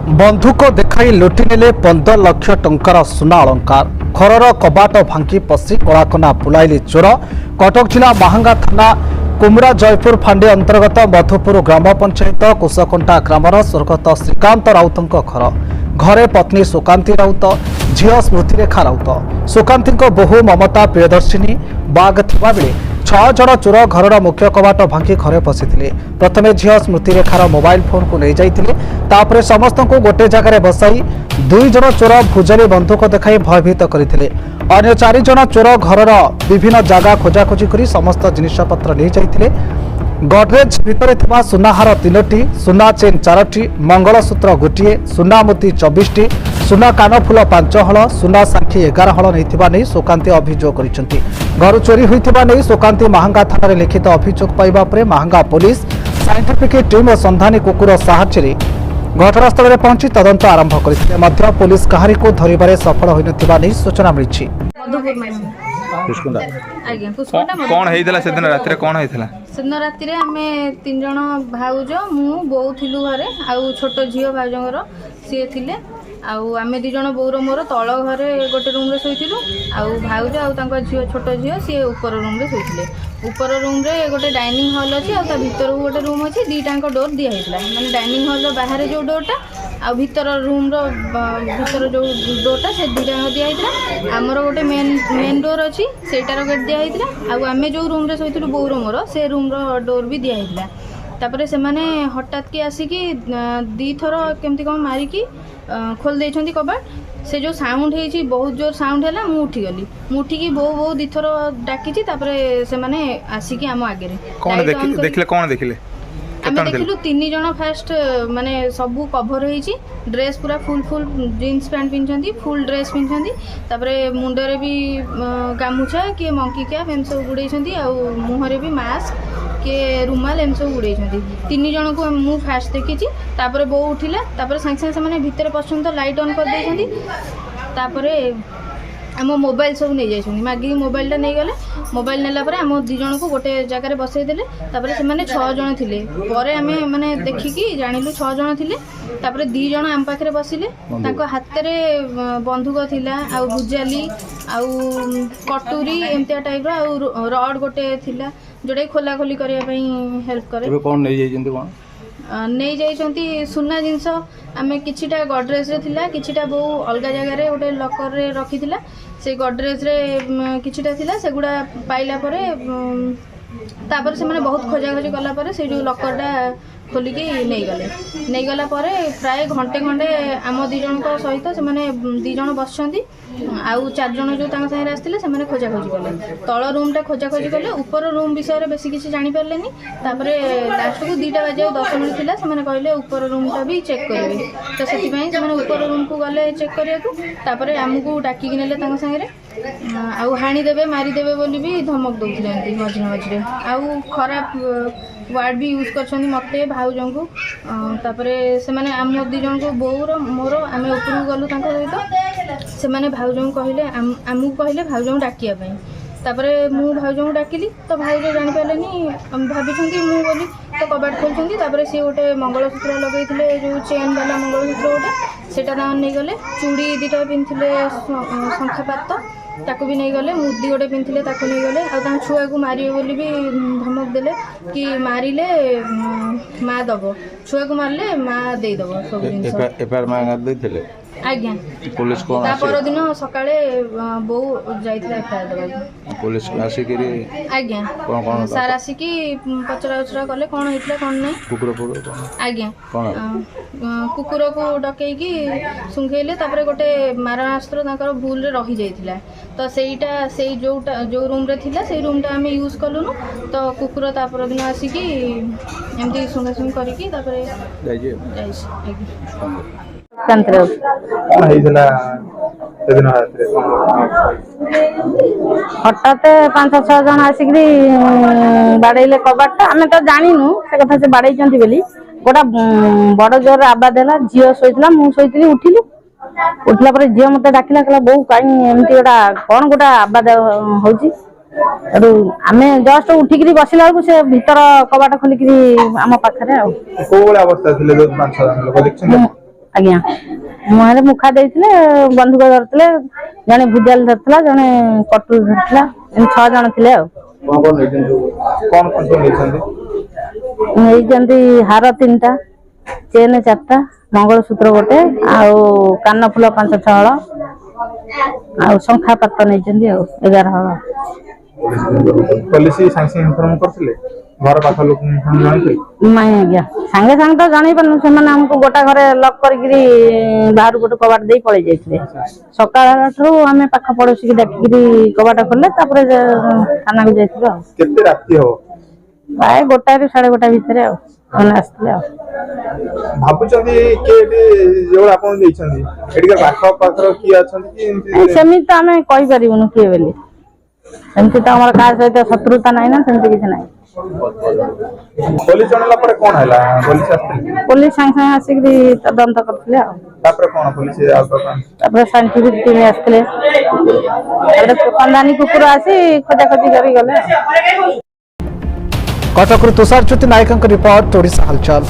बंधुक देखाई लुटिनेले 15 लाख टंकार सुना अलंकार घरर कबाट भांगी पशि कलाकना बुलाइले चोर। कटक जिला महांगा थाना कुमरा जयपुर फांडी अंतर्गत मधुपुर ग्राम पंचायत कुशकंटा ग्रामर स्वर्गत श्रीकांत राउतଙ୍କ घर। घरे पत्नी सुकांती राउत, झील स्मृतिरेखा राउत। सुकांती बोहू ममता प्रियदर्शिनी बाग थिबा बेले 6 जण चोर घरर मुख्य कबाट भांगी घरे पशिथिले। प्रथमे झील स्मृतिरेखार मोबाइल फोन को ले जाइथिले, तापरे समस्त को गोटे जगह बसाई 2 जण चोर भुजाली बंधुक देखाई भयभीत करथिले। अन्य 4 जण चोर घरर विभिन्न जगह खोजाखोजी करी समस्त जिनिसपत्र ले जाइथिले। गडरेज भितर थिबा सुनाहार 3टी, सुना चेन 4टी, मंगलसूत्र गोटे, सुना मोती 24टी, सुना कानफुल 5 हल, सुना साखी 11 हल नहीं नहीं सुकांती अभियोग करिसेंती। घर चोरी होइथिबा नै सुकांती महांगा थाना रे लिखित अभियोग पाइबा परे महांगा पुलिस साइंटिफिक टीम और संधानी कुकुर साहाय्य घटनास्थल में पहुंची तदंत आरंभ करथिले। मध्य पुलिस कहारी को धरिबारे सफल होई नथिबा नै सूचना मिलिछि। कौन हेइतला सेदिन रात रे कौन हेइतला? सेदिन रात रे हमें 3 जण भाउज मु बोउ थिलु घरे आउ छोट झियो भाउजंगर सिए थिले आउ आमे 2 जण बोउर मोर तळ घरे गोटे रूम रे सोइथिलु आउ भाउज आउ तांको झियो छोट झियो सिए ऊपर रूम रे सोइथिले। ऊपर रूम रे गोटे डाइनिंग हॉल अछि आउ ता भीतर गोटे रूम अछि। दीटांको डोर दिया हेतला माने डाइनिंग हॉल रो बाहर जो डोरटा आ भीतर रूम रो भीतर जो डोरटा से दीटांको दिया हेतला। हमर गोटे मेन डोर अछि सेटार गेट दिया हेतला आउ आमे जो रूम रे सोइथिलु बोउर मोर से रूम रो डोर भी दिया हेतला। तापरे से माने हठात के आसिकी 2 थर केमती कोन मारी की खोल देइछंती कबाट। से जो साउंड हेछि बहुत जोर साउंड हैला मु उठी गली। मु उठी की बो 2 थर डाकिछि तापरे से माने आसिकी हम आगे रे कोन देखले कोन देखले आमे देखलु 3 जण फास्ट माने सबु कवर हेछि ड्रेस पूरा फुल जीन्स पैंट पिनछंती फुल ड्रेस पिनछंती तापरे मुंडे रे भी गामुछा के मंकी कैप एम सब गुडैछंती आ मुहरे भी मास्क के रुमाल एम सब उड़ेछंती। 3 जण को मु फास्ट देखिछि तापरे बो उठिला तापरे संग संग माने भीतर पसंद लाइट ऑन कर देछंती तापरे आम मोबाइल सब नहीं जाइछंती मागी मोबाइल टा नहीं गले। मोबाइल नेला परे आम 2 जण को गोटे जगह रे बसै देले तापरे से माने 6 जण थिले परे आमे माने देखिकी जानिलु 6 जण थिले तापरे 2 जण आम पाखरे बसिले ताको हाथ रे बंधुक थिला आ भुजाली आ कटुरी एमतिया टाइप रो आ रड गोटे थिला जोड़े खोला खोली करिया पई हेल्प करे। एबे कोन नहीं जाइछंती कोन नहीं जाइछंती सुना जिंस आमे किछिटा गडरेज रे थिला किछिटा बो अलगा जगह रे गोटे लॉकर रे रखी थिला से गडरेज रे किछिटा थिला सेगुडा पाइला परे तापर से माने बहुत खोजा खोजी कला परे से जो लॉकरटा खोलिकी नहीं गला परे प्राय घंटे घंटे आम 2 जण को सहित से माने 2 जण बसछंती आउ 4 जण जो तांग साइरे आस्तिले से माने खोजा खोजी कले तळ रूम टा खोजा खोजी कले ऊपर रूम विषय रे बेसी किछि जानि परलेनी। तापरे लास्ट को 2टा बजे 10 मिनिट थिला से माने कहले ऊपर रूम टा भी चेक करबे तो सेति पई से माने ऊपर रूम को गले चेक करिया को तापरे हमकु डाकी कि नेले तांग साइरे आउ हाणी देबे मारी देबे बोली भी धमक दउथिले मझिरे आउ खराब वर्ड भी यूज करछंती मते भाउजन को तापरे से माने आम 2 जण को बोउर मोर आमे ऊपर गलु तांको सहित से माने भाउजन कहले आमु कहले भाउजन डाकिया पई तापरे मु भाउजन डाकिली तो भाउज जानि पालेनी भाबिछंती मु बोली तो कबाट खोलछंती तापरे से गोटे मंगलसूत्र लगैथिले जो चेन वाला मंगलसूत्र गोटे सेटा दान नै गले चूड़ी 2टा पिनथिले शंखापात ताको भी नहीं गले मुदी गोटे पिनथिले ताको नहीं गले आ ता छुआ को मारियो बोली भी धमक देले कि मारिले मां दबो छुआ को मारले मां दे दबो सब जिंस एफआईआर मांगा देथिले आज्ञा पुलिस को ता पर दिन सकाळे बो जाइथिला एफआईआर दबा पुलिस आसी करी आज्ञा कोन सार आसी की पचरा उचरा कले कोन हेतले कोन नै कुकुर कोन आज्ञा कोन कुकुर को डकई की सुंघेले तापरे गोटे मारणास्त्र ताकर भूल रे रही जाइथिला तो सेईटा सेई जो रूम रे थिला सेई रूम टा हमें यूज कलुनु तो कुकुर तापर दिन आसी की एमती सुंगा सुंग करी की तापरे कंत्र हठात 5-6 जन आसिक बाड़े कबाट आम तो जानिनु से कथा से बाड़े बोली गोटा बड़ जोर आवाज है झील शोला मुझे उठिली उठला पर झील मत डाकिला कहला बो कहीं एमती गोटा कौन गोटा आवाज हो आम जस्ट उठिक बसला बेलू से भीतर कबाट खोलिक आम पाखे ଆଜ୍ଞା ମୁହଁରେ ମୁଖା ଦେଇଥିଲେ, ବନ୍ଧୁକ ଧରିଥିଲେ, ଜଣେ ଭୁଜାଲି ଧରିଥିଲା, ଜଣେ କଟୁଲ ଧରିଥିଲା, ଏମିତି 6 ଜଣ ଥିଲେ ଆଉ। ନେଇଛନ୍ତି ହାର 3ଟା, ଚେନ୍ 4ଟା, ମଙ୍ଗଳସୂତ୍ର 1, ଆଉ କାନ ଫୁଲ 5-6 ହଳ, ଆଉ ଶଙ୍ଖା ପାତ ନେଇଛନ୍ତି ଆଉ 11 ହଳ। ପୋଲିସ ସାଙ୍ଗେ ସାଙ୍ଗେ ଇନଫର୍ମ କରିଥିଲେ, ଘର ପାଖ ଲୋକ ଜାଣିଥିଲେ? ନାଇଁ ଆଜ୍ଞା, ସାଙ୍ଗେ ସାଙ୍ଗେ ତ ଜଣେଇ ପାରୁନୁ, ସେମାନେ ଆମକୁ ଗୋଟା ଘରେ ଲକ୍ କରିକିରି ବାହାରୁ ଗୋଟେ କବାଟ ଦେଇ ପଳେଇ ଯାଇଥିଲେ। ସକାଳଠୁ ଆମେ ପାଖ ପଡୋଶୀକି ଡାକିକିରି କବାଟ ଖୋଲିଲେ, ତାପରେ ଥାନାକୁ ଯାଇଥିଲୁ ଆଉ। କେତେ ରାତି ହବ? ପ୍ରାୟ 1ଟାରୁ 1:30 ଭିତରେ ଆଉ ସେମାନେ ଆସିଥିଲେ ଆଉ। ଭାବୁଛନ୍ତି କିଏ ଏଠି ଯୋଉ ଆପଣ ଦେଇଛନ୍ତି, ଏଠିକା ପାଖ ପାଖର କିଏ ଅଛନ୍ତି କି ଏମିତି? ସେମିତି ତ ଆମେ କହିପାରିବୁନୁ କିଏ ବୋଲି, ସେମିତି ତ ଆମର କାହା ସହିତ ଶତ୍ରୁତା ନାହିଁ ନା, ସେମିତି କିଛି ନାହିଁ। ପୋଲିସ ଜଣେଇଲା ପରେ କଣ ହେଲା? ପୋଲିସ ଆସିଥିଲେ? ପୋଲିସ ସାଙ୍ଗେ ସାଙ୍ଗେ ଆସିକିରି ତଦନ୍ତ କରିଥିଲେ ଆଉ। ତାପରେ କଣ ପୋଲିସ ତାପରେ ସାଇଣ୍ଟିଫିକ ଟିମ୍ ଆସିଥିଲେ, ତାପରେ ସନ୍ଧାନୀ କୁକୁର ଆସି ଖୋଜାଖୋଜି କରି ଗଲେ। କଟକରୁ ତୁଷାରଜ୍ୟୋତି ନାୟକଙ୍କ ରିପୋର୍ଟ, ଓଡ଼ିଶା ହାଲଚାଲ।